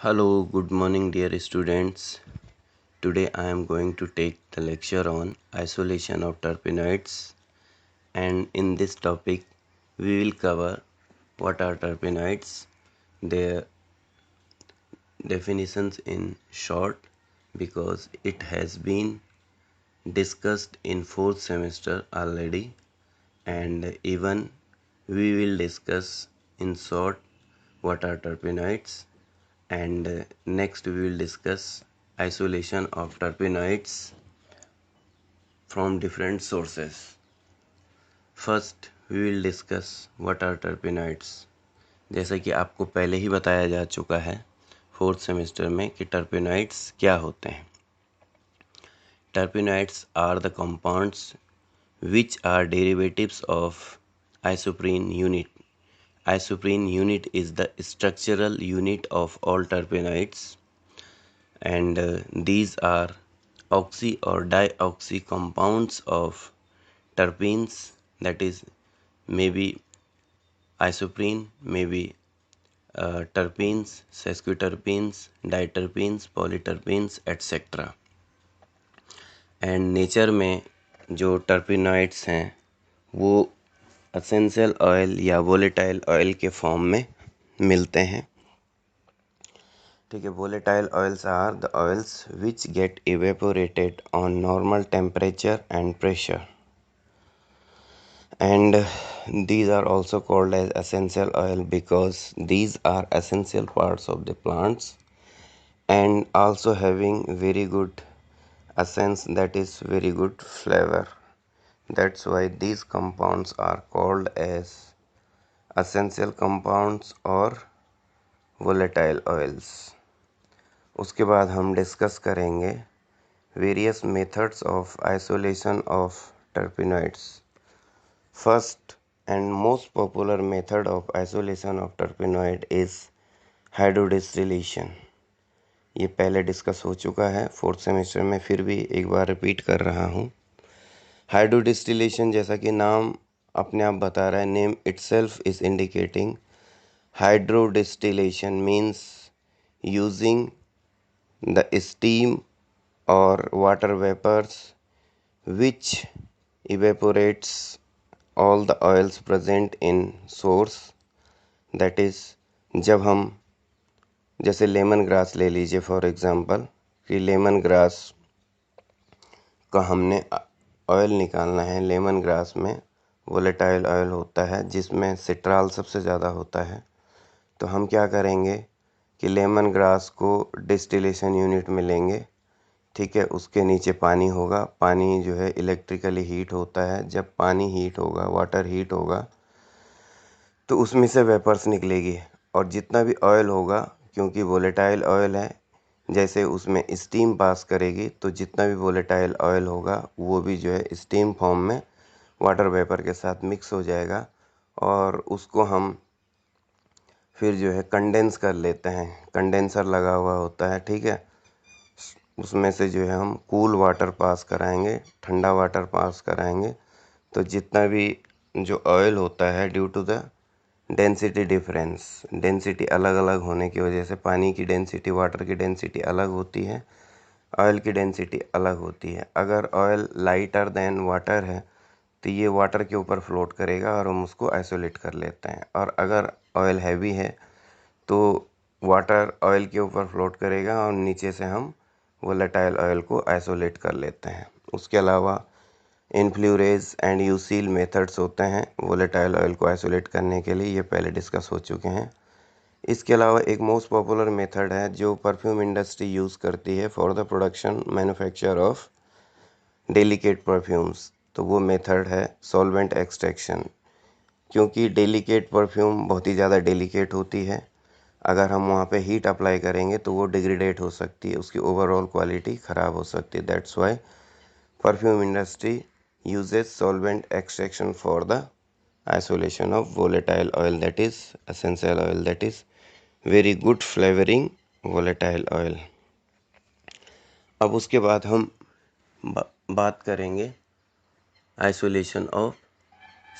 Hello, good morning, dear students. Today I am going to take the lecture on isolation of terpenoids, and in this topic we will cover what are terpenoids, their definitions in short, because it has been discussed in fourth semester already, and even we will discuss in short what are terpenoids, and next we will discuss isolation of terpenoids from different sources. First we will discuss what are terpenoids. जैसा कि आपको पहले ही बताया जा चुका है fourth semester में कि terpenoids क्या होते हैं. Terpenoids are the compounds which are derivatives of isoprene unit. Isoprene unit is the structural unit of all terpenoids, and these are oxy or dioxy compounds of terpenes, that is maybe isoprene, maybe terpenes, sesquiterpenes, diterpenes, polyterpenes etc. And nature में जो terpenoids हैं वो essential oil या volatile oil के form में मिलते हैं. ठीक है. Volatile oils are the oils which get evaporated on normal temperature and pressure, and these are also called as essential oil because these are essential parts of the plants and also having very good essence, that is very good flavor. That's why these compounds are called as essential compounds or volatile oils. उसके बाद हम discuss करेंगे various methods of isolation of terpenoids. First and most popular method of isolation of terpenoid is hydrodistillation. ये पहले discuss हो चुका है fourth semester में, फिर भी एक बार रिपीट कर रहा हूँ. हाइड्रोडिस्टिलेशन, जैसा कि नाम अपने आप बता रहा है, name itself is indicating hydrodistillation means using the steam or water vapors which evaporates all the oils present in source. that is, जब हम जैसे लेमन ग्रास ले लीजिए फॉर एग्जांपल, कि लेमन ग्रास का हमने ऑयल निकालना है. लेमन ग्रास में वोलेटाइल ऑयल होता है जिसमें सिट्राल सबसे ज़्यादा होता है. तो हम क्या करेंगे कि लेमन ग्रास को डिस्टिलेशन यूनिट में लेंगे. ठीक है. उसके नीचे पानी होगा. पानी जो है इलेक्ट्रिकली हीट होता है. जब पानी हीट होगा, वाटर हीट होगा, तो उसमें से वेपर्स निकलेगी, और जितना भी ऑयल होगा, क्योंकि वोलेटाइल ऑयल है, जैसे उसमें स्टीम पास करेगी तो जितना भी वोलेटाइल ऑयल होगा वो भी जो है स्टीम फॉर्म में वाटर वेपर के साथ मिक्स हो जाएगा, और उसको हम फिर जो है कंडेंस कर लेते हैं. कंडेंसर लगा हुआ होता है. ठीक है. उसमें से जो है हम कूल वाटर पास कराएंगे, ठंडा वाटर पास कराएंगे. तो जितना भी जो ऑयल होता है, due to the density difference, density अलग अलग होने की वजह से, पानी की डेंसिटी, वाटर की डेंसिटी अलग होती है, ऑयल की डेंसिटी अलग होती है. अगर ऑयल लाइटर देन वाटर है तो ये वाटर के ऊपर फ्लोट करेगा और हम उसको आइसोलेट कर लेते हैं. और अगर ऑयल हैवी है तो वाटर ऑयल के ऊपर फ्लोट करेगा और नीचे से हम वोलेटाइल ऑयल को आइसोलेट कर लेते हैं. उसके अलावा इन्फ्लूरेज एंड यूसील मेथड्स होते हैं वोलेटाइल ऑयल को आइसोलेट करने के लिए, ये पहले डिस्कस हो चुके हैं. इसके अलावा एक मोस्ट पॉपुलर मेथड है जो परफ्यूम इंडस्ट्री यूज़ करती है for the production manufacture of delicate perfumes. तो वो मेथड है सॉल्वेंट एक्सट्रैक्शन. क्योंकि डेलिकेट परफ्यूम बहुत ही ज़्यादा डेलिकेट होती है, अगर हम वहाँ पे हीट अप्लाई करेंगे तो वो डिग्रेडेट हो सकती है, उसकी ओवरऑल क्वालिटी ख़राब हो सकती है. That's why perfume industry uses solvent extraction for the isolation of volatile oil, that is essential oil, that is very good flavoring volatile oil. अब उसके बाद हम बात करेंगे आइसोलेशन ऑफ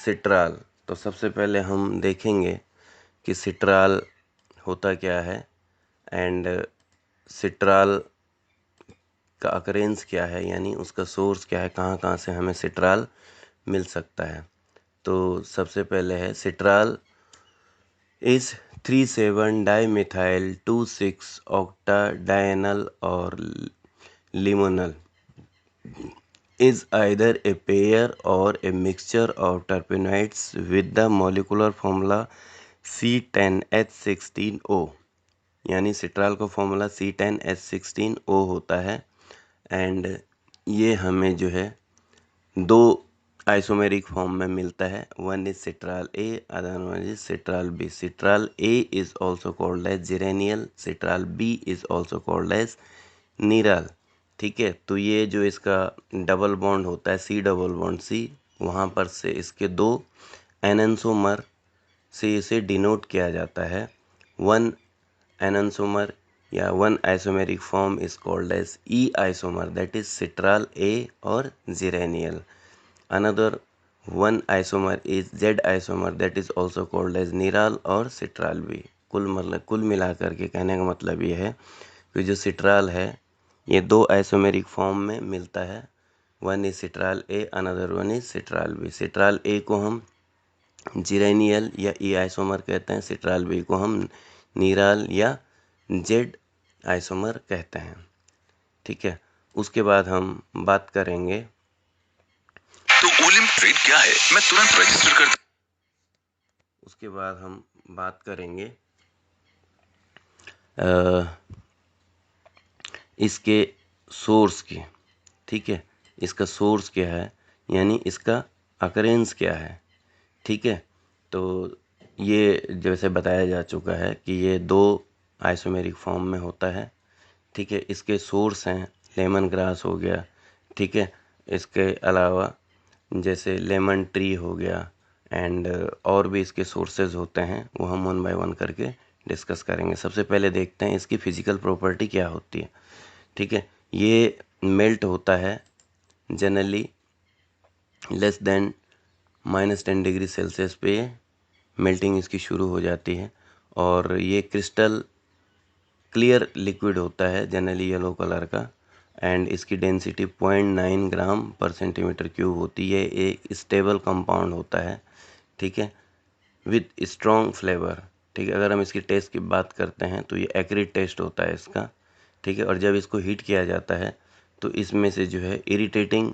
सिट्राल. तो सबसे पहले हम देखेंगे कि सिट्राल होता क्या है. एंड सिट्राल का अकरेंस क्या है, यानी उसका सोर्स क्या है, कहाँ कहाँ से हमें सिट्राल मिल सकता है। तो सबसे पहले है Citral is 3,7 dimethyl 2,6 octadienol or limonal is either a pair or a mixture of terpenoids with the molecular formula C10H16O। यानी सिट्राल का फॉर्मूला C10H16O होता है एंड ये हमें जो है दो आइसोमेरिक फॉर्म में मिलता है। One is citral A, other one is citral B. Citral A is also called as geranial, citral B is also called as neral. ठीक है, तो ये जो इसका डबल बॉन्ड होता है सी डबल बॉन्ड सी, वहाँ पर से इसके दो एनन्सोमर से इसे डिनोट किया जाता है। वन एनन्सोमर या one isomeric form is called as E isomer, that is citral A और geranial. Another one isomer is Z isomer, that is also called as नीराल और सिट्राल भी। कुल मिलाकर के कहने का मतलब ये है कि जो सिट्राल है ये दो आइसोमेरिक फॉर्म में मिलता है। One is citral A, another one is citral B. Citral A को हम जिरेनियल या ई आइसोमर कहते हैं, सिट्राल बी को हम नीराल या जेड आइसोमर कहते हैं। ठीक है, उसके बाद हम बात करेंगे तो ओलिम ट्रेड क्या है, मैं तुरंत रजिस्टर कर। उसके बाद हम बात करेंगे इसके सोर्स की। ठीक है, इसका सोर्स क्या है, यानी इसका अकरेंस क्या है। ठीक है, तो ये जैसे बताया जा चुका है कि ये दो आइसोमेरिक फॉर्म में होता है। ठीक है, इसके सोर्स हैं लेमन ग्रास हो गया। ठीक है, इसके अलावा जैसे लेमन ट्री हो गया एंड और भी इसके सोर्सेज होते हैं, वो हम वन बाय वन करके डिस्कस करेंगे। सबसे पहले देखते हैं इसकी फिजिकल प्रॉपर्टी क्या होती है। ठीक है, ये मेल्ट होता है generally less than -10 degree Celsius पे मेल्टिंग इसकी शुरू हो जाती है और ये क्रिस्टल क्लियर लिक्विड होता है जनरली येलो कलर का एंड इसकी डेंसिटी 0.9 ग्राम पर सेंटीमीटर क्यूब होती है। एक स्टेबल कंपाउंड होता है। ठीक है, विद स्ट्रॉन्ग फ्लेवर। ठीक है, अगर हम इसकी टेस्ट की बात करते हैं तो ये एक्रिड टेस्ट होता है इसका। ठीक है, और जब इसको हीट किया जाता है तो इसमें से जो है इरिटेटिंग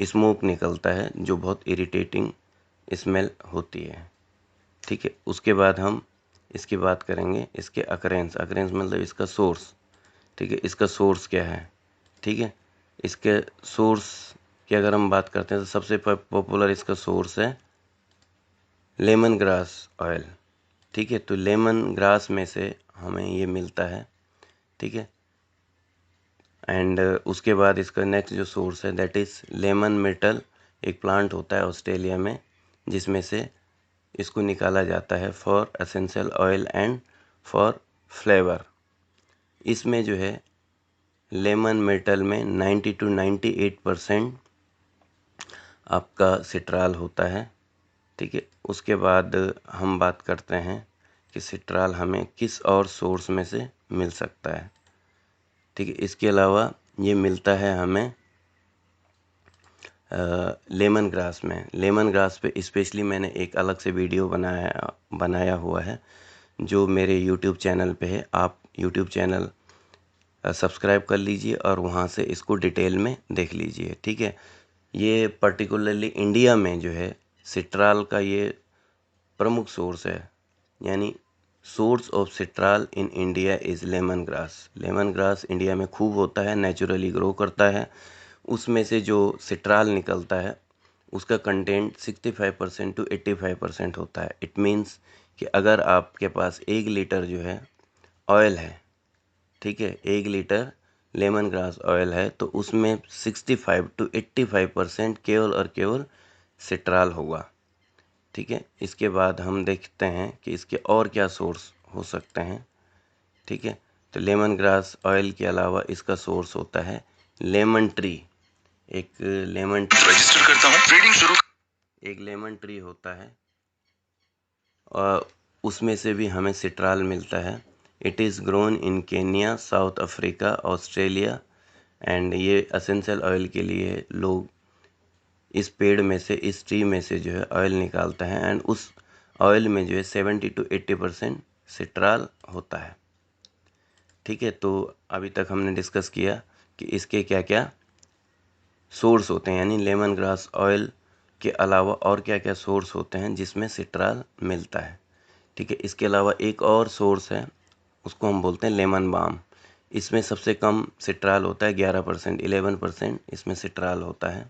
स्मोक निकलता है जो बहुत इरिटेटिंग स्मेल होती है। ठीक है, उसके बाद हम इसकी बात करेंगे इसके अकरेंस। अकरेंस मतलब इसका सोर्स। ठीक है, इसका सोर्स क्या है। ठीक है, इसके सोर्स की अगर हम बात करते हैं तो सबसे पॉपुलर इसका सोर्स है लेमन ग्रास ऑयल। ठीक है, तो लेमन ग्रास में से हमें ये मिलता है। ठीक है, एंड उसके बाद इसका नेक्स्ट जो सोर्स है दैट इज़ लेमन मेटल। एक प्लांट होता है ऑस्ट्रेलिया में जिसमें से इसको निकाला जाता है for essential oil and for flavour. इसमें जो है लेमन मेटल में 90 to 98% आपका सिट्राल होता है। ठीक है, उसके बाद हम बात करते हैं कि सिट्राल हमें किस और सोर्स में से मिल सकता है। ठीक है, इसके अलावा ये मिलता है हमें लेमन ग्रास में। लेमन ग्रास पे स्पेशली मैंने एक अलग से वीडियो बनाया हुआ है जो मेरे यूट्यूब चैनल पे है। आप यूट्यूब चैनल सब्सक्राइब कर लीजिए और वहाँ से इसको डिटेल में देख लीजिए। ठीक है, ये पर्टिकुलरली इंडिया में जो है सिट्राल का ये प्रमुख सोर्स है, यानी source of Citral in India is lemon grass. Lemon grass India में खूब होता है, नेचुरली ग्रो करता है। उसमें से जो सिट्राल निकलता है उसका कंटेंट 65% to 85% होता है। इट मीन्स कि अगर आपके पास 1 लीटर जो है ऑयल है, ठीक है, 1 लीटर लेमन ग्रास ऑयल है तो उसमें 65 to 85% केवल और केवल सिट्राल होगा। ठीक है, इसके बाद हम देखते हैं कि इसके और क्या सोर्स हो सकते हैं। ठीक है, तो लेमन ग्रास ऑयल के अलावा इसका सोर्स होता है लेमन ट्री। एक लेमन ट्री रजिस्टर करता हूँ, ट्रेडिंग शुरू। एक लेमन ट्री होता है और उसमें से भी हमें सिट्राल मिलता है। It is grown in Kenya, south Africa, Australia. And ये असेंशियल ऑयल के लिए लोग इस पेड़ में से, इस ट्री में से जो है ऑयल निकालता है। एंड उस ऑयल में जो है 70 to 80% सिट्राल होता है। ठीक है, तो अभी तक हमने डिस्कस किया कि इसके क्या क्या सोर्स होते हैं, यानी लेमन ग्रास ऑयल के अलावा और क्या क्या सोर्स होते हैं जिसमें सिट्राल मिलता है। ठीक है, इसके अलावा एक और सोर्स है, उसको हम बोलते हैं लेमन बाम। इसमें सबसे कम सिट्राल होता है, 11%, 11% इसमें सिट्राल होता है।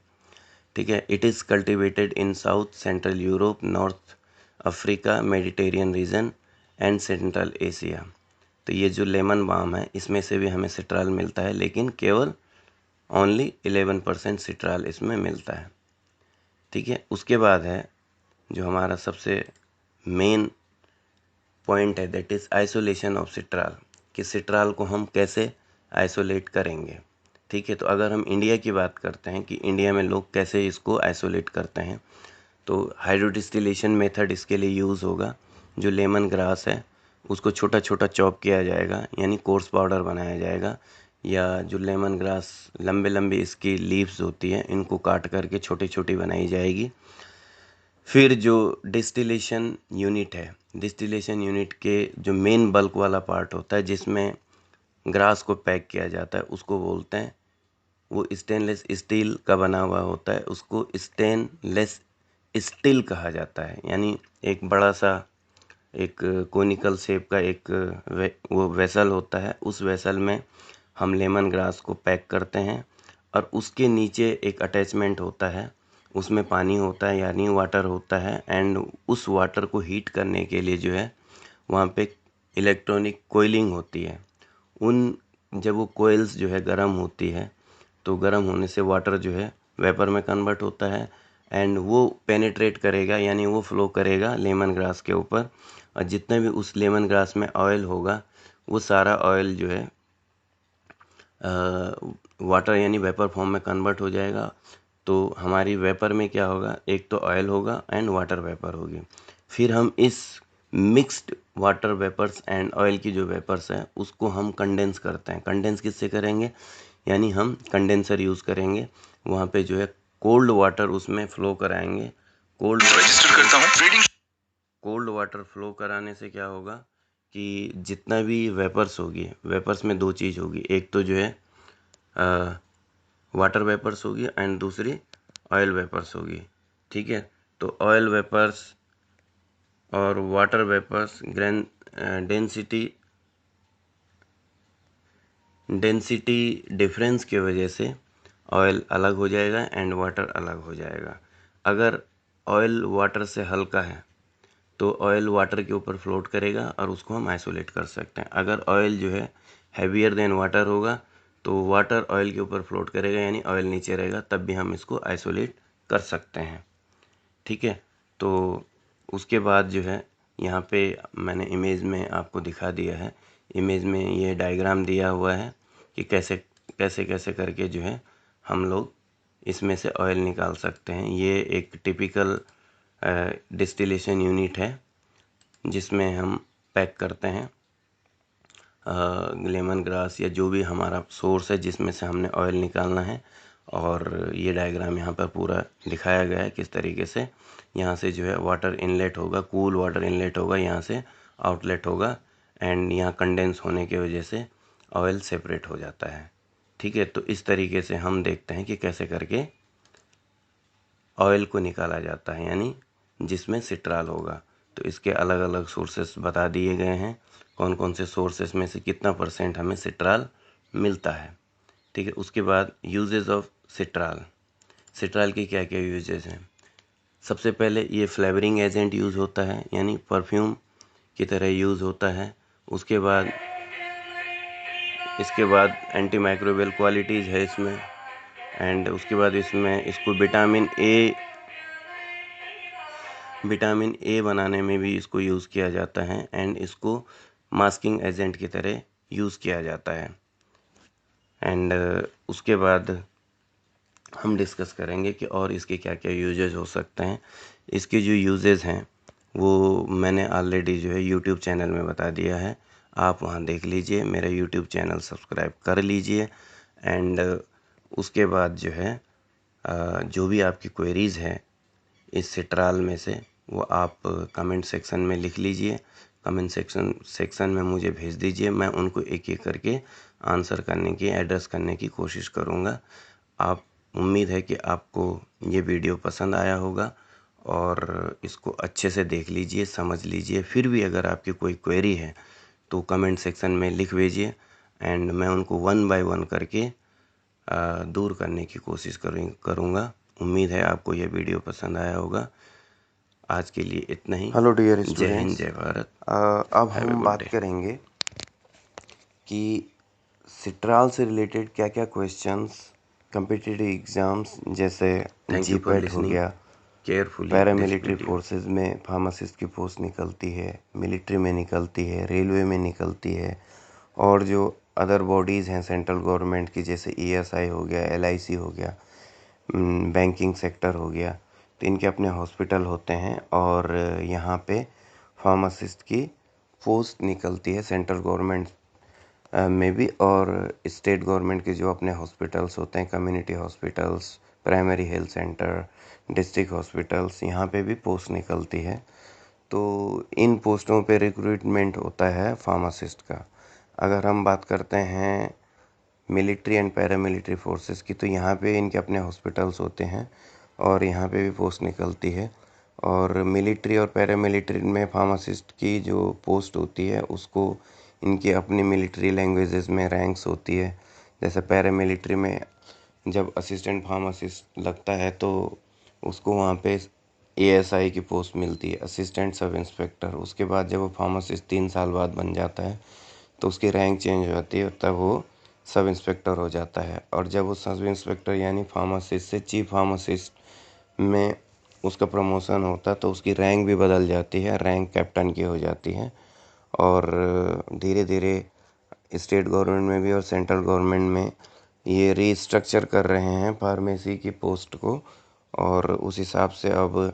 ठीक है, it is cultivated in south central Europe, north Africa, Mediterranean reason and central Asia. तो ये जो लेमन बाम है इसमें से भी हमें सिट्राल मिलता है, लेकिन केवल ओनली 11% सिट्राल इसमें मिलता है। ठीक है, उसके बाद है जो हमारा सबसे मेन पॉइंट है, that is isolation of Citral, कि सिट्राल को हम कैसे आइसोलेट करेंगे। ठीक है, तो अगर हम इंडिया की बात करते हैं कि इंडिया में लोग कैसे इसको आइसोलेट करते हैं, तो हाइड्रोडिस्टिलेशन मेथड इसके लिए यूज़ होगा। जो लेमन ग्रास है उसको छोटा छोटा चॉप किया जाएगा, यानी कोर्स पाउडर बनाया जाएगा, या जो लेमन ग्रास लंबे लंबे इसकी लीव्स होती हैं इनको काट करके छोटी छोटी बनाई जाएगी। फिर जो डिस्टिलेशन यूनिट है, डिस्टिलेशन यूनिट के जो मेन बल्क वाला पार्ट होता है जिसमें ग्रास को पैक किया जाता है, उसको बोलते हैं, वो स्टेनलेस स्टील का बना हुआ होता है, उसको स्टेनलेस स्टील कहा जाता है। यानी एक बड़ा सा एक कोनिकल शेप का एक वो वेसल होता है, उस वेसल में हम लेमन ग्रास को पैक करते हैं और उसके नीचे एक अटैचमेंट होता है, उसमें पानी होता है यानी वाटर होता है। एंड उस वाटर को हीट करने के लिए जो है वहाँ पे इलेक्ट्रॉनिक कोयलिंग होती है। उन जब वो कोयल्स जो है गर्म होती है तो गर्म होने से वाटर जो है वेपर में कन्वर्ट होता है एंड वो पेनिट्रेट करेगा, यानी वो फ्लो करेगा लेमन ग्रास के ऊपर, और जितना भी उस लेमन ग्रास में ऑयल होगा वो सारा ऑयल जो है वाटर यानी वेपर फॉर्म में कन्वर्ट हो जाएगा। तो हमारी वेपर में क्या होगा, एक तो ऑयल होगा एंड वाटर वेपर होगी। फिर हम इस mixed water vapours and oil की जो वेपर्स है उसको हम कंडेंस करते हैं। कंडेंस किससे करेंगे, यानी हम कंडेंसर यूज़ करेंगे, वहाँ पे जो है कोल्ड वाटर उसमें फ्लो कराएंगे। रजिस्टर करता हूँ ट्रेडिंग। कोल्ड वाटर फ्लो कराने से क्या होगा कि जितना भी वेपर्स होगी, वेपर्स में दो चीज़ होगी, एक तो जो है वाटर वेपर्स होगी एंड दूसरी ऑयल वेपर्स होगी। ठीक है, तो ऑयल वेपर्स और वाटर वेपर्स डेंसिटी डिफरेंस की वजह से ऑयल अलग हो जाएगा एंड वाटर अलग हो जाएगा। अगर ऑयल वाटर से हल्का है तो ऑयल वाटर के ऊपर फ्लोट करेगा और उसको हम आइसोलेट कर सकते हैं। अगर ऑयल जो है हैवियर देन वाटर होगा तो वाटर ऑयल के ऊपर फ्लोट करेगा, यानी ऑयल नीचे रहेगा, तब भी हम इसको आइसोलेट कर सकते हैं। ठीक है, तो उसके बाद जो है यहाँ पे मैंने इमेज में आपको दिखा दिया है, इमेज में ये डायग्राम दिया हुआ है कि कैसे कैसे कैसे करके जो है हम लोग इसमें से ऑयल निकाल सकते हैं। ये एक टिपिकल डिस्टिलेशन यूनिट है जिसमें हम पैक करते हैं लेमन ग्रास या जो भी हमारा सोर्स है जिसमें से हमने ऑयल निकालना है। और ये डायग्राम यहाँ पर पूरा दिखाया गया है किस तरीके से यहाँ से जो है वाटर इनलेट होगा, कूल वाटर इनलेट होगा, यहाँ से आउटलेट होगा एंड यहाँ कंडेंस होने की वजह से ऑयल सेपरेट हो जाता है। ठीक है, तो इस तरीके से हम देखते हैं कि कैसे करके ऑयल को निकाला जाता है, यानी जिसमें सिट्राल होगा। तो इसके अलग अलग सोर्सेस बता दिए गए हैं, कौन कौन से सोर्सेस में से कितना % हमें सिट्राल मिलता है। ठीक है, उसके बाद यूजेस ऑफ सिट्राल, सिट्राल के क्या क्या यूजेस हैं। सबसे पहले ये फ्लेवरिंग एजेंट यूज़ होता है, यानी परफ्यूम की तरह यूज़ होता है। उसके बाद इसके बाद एंटी माइक्रोबियल क्वालिटीज़ है इसमें, एंड उसके बाद इसमें इसको विटामिन ए बनाने में भी इसको यूज़ किया जाता है एंड इसको मास्किंग एजेंट की तरह यूज़ किया जाता है। एंड उसके बाद हम डिस्कस करेंगे कि और इसके क्या क्या यूजेस हो सकते हैं। इसके जो यूजेस हैं वो मैंने ऑलरेडी जो है यूट्यूब चैनल में बता दिया है, आप वहाँ देख लीजिए, मेरा यूट्यूब चैनल सब्सक्राइब कर लीजिए। एंड उसके बाद जो है जो भी आपकी क्वेरीज़ है इस सिट्राल में से, वो आप कमेंट सेक्शन में लिख लीजिए। कमेंट सेक्शन में मुझे भेज दीजिए, मैं उनको एक एक करके आंसर करने की, एड्रेस करने की कोशिश करूँगा। आप उम्मीद है कि आपको ये वीडियो पसंद आया होगा और इसको अच्छे से देख लीजिए, समझ लीजिए। फिर भी अगर आपकी कोई क्वेरी है तो कमेंट सेक्शन में लिख भेजिए एंड मैं उनको 1 बाय 1 करके दूर करने की कोशिश करूँगा। उम्मीद है आपको यह वीडियो पसंद आया होगा। आज के लिए इतना ही। हेलो डियर जय हिंद, स्टूडेंट्स, जय भारत। अब हैव ए हम गुड बात डे। करेंगे कि सिट्राल से रिलेटेड क्या क्या क्वेश्चंस कम्पिटिटिव एग्ज़ाम्स जैसे थैंक यू फॉर जीपैट हो लिसनिंग गया, carefully this paramilitary video. Forces में फार्मासिस्ट की पोस्ट निकलती है, मिलिट्री में निकलती है, रेलवे में निकलती है, और जो अदर बॉडीज़ हैं सेंट्रल गवर्नमेंट की जैसे ईएसआई हो गया, एलआईसी हो गया, बैंकिंग सेक्टर हो गया, तो इनके अपने हॉस्पिटल होते हैं और यहाँ पे फार्मासिस्ट की पोस्ट निकलती है सेंट्रल गवर्नमेंट में भी, और स्टेट गवर्नमेंट के जो अपने हॉस्पिटल्स होते हैं, community hospitals, primary health centre, district hospitals, यहाँ पे भी पोस्ट निकलती है। तो इन पोस्टों पे रिक्रूटमेंट होता है फार्मासिस्ट का। अगर हम बात करते हैं मिलिट्री एंड पैरामिलिट्री फोर्सेस की, तो यहाँ पे इनके अपने हॉस्पिटल्स होते हैं और यहाँ पे भी पोस्ट निकलती है। और मिलिट्री और पैरामिलिट्री में फार्मासिस्ट की जो पोस्ट होती है उसको इनकी अपनी मिलिट्री लैंग्वेजेस में रैंक्स होती है। जैसे पैरामिलिट्री में जब असिस्टेंट फार्मासिस्ट लगता है तो उसको वहाँ पे एएसआई की पोस्ट मिलती है, असिस्टेंट सब इंस्पेक्टर। उसके बाद जब वो फार्मासिस्ट 3 साल बाद बन जाता है तो उसकी रैंक चेंज हो जाती है, तब वो सब इंस्पेक्टर हो जाता है। और जब वो सब इंस्पेक्टर यानी फार्मासिस्ट से चीफ फार्मासिस्ट में उसका प्रमोशन होता है तो उसकी रैंक भी बदल जाती है, रैंक कैप्टन की हो जाती है। और धीरे धीरे स्टेट गवर्नमेंट में भी और सेंट्रल गवर्नमेंट में ये रीस्ट्रक्चर कर रहे हैं फार्मेसी की पोस्ट को, और उस हिसाब से अब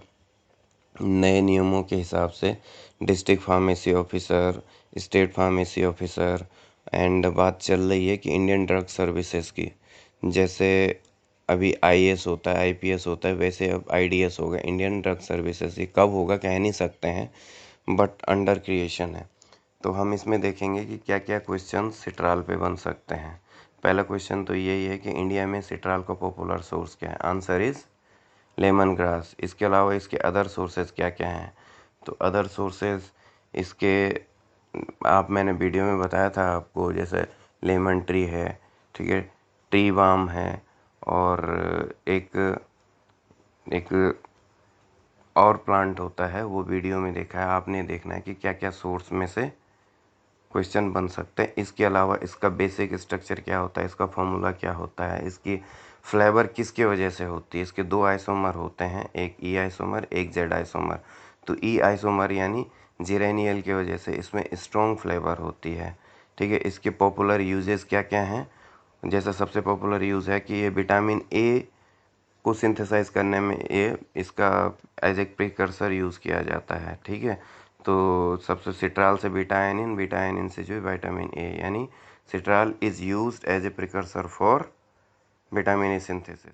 नए नियमों के हिसाब से district pharmacy officer, state pharmacy officer, and बात चल रही है कि इंडियन ड्रग सर्विसेज की, जैसे अभी आईएएस होता है, आईपीएस होता है, वैसे अब आईडीएस होगा, इंडियन ड्रग सर्विसेज। ये कब होगा कह नहीं सकते हैं, बट अंडर क्रिएशन है। तो हम इसमें देखेंगे कि क्या क्या क्वेश्चन सिट्राल पे बन सकते हैं। पहला क्वेश्चन तो यही है कि इंडिया में सिट्राल का पॉपुलर सोर्स क्या है। Answer is lemon grass. इसके अलावा इसके अदर सोर्सेज क्या क्या हैं, तो अदर सोर्सेज इसके मैंने वीडियो में बताया था आपको, जैसे लेमन ट्री है, ठीक है, ट्री बाम है, और एक एक और प्लांट होता है, वो वीडियो में देखा है आपने, देखना है कि क्या क्या सोर्स में से क्वेश्चन बन सकते हैं। इसके अलावा इसका बेसिक स्ट्रक्चर क्या होता है, इसका फॉर्मूला क्या होता है, इसकी फ्लेवर किसके वजह से होती है। इसके 2 आइसोमर होते हैं, एक ई आइसोमर, एक जेड आइसोमर। तो ई आइसोमर यानी जीरेनियल की वजह से इसमें स्ट्रॉन्ग फ्लेवर होती है, ठीक है। इसके पॉपुलर यूजेस क्या क्या हैं, जैसा सबसे पॉपुलर यूज़ है कि ये विटामिन ए को सिंथेसाइज करने में ये इसका एज ए प्रिकर्सर यूज़ किया जाता है, ठीक है। तो सबसे सिट्राल से बीटाइनिन, बीटाइनिन से जो है विटामिन ए, यानी citral is used as a precursor for vitamin A synthesis.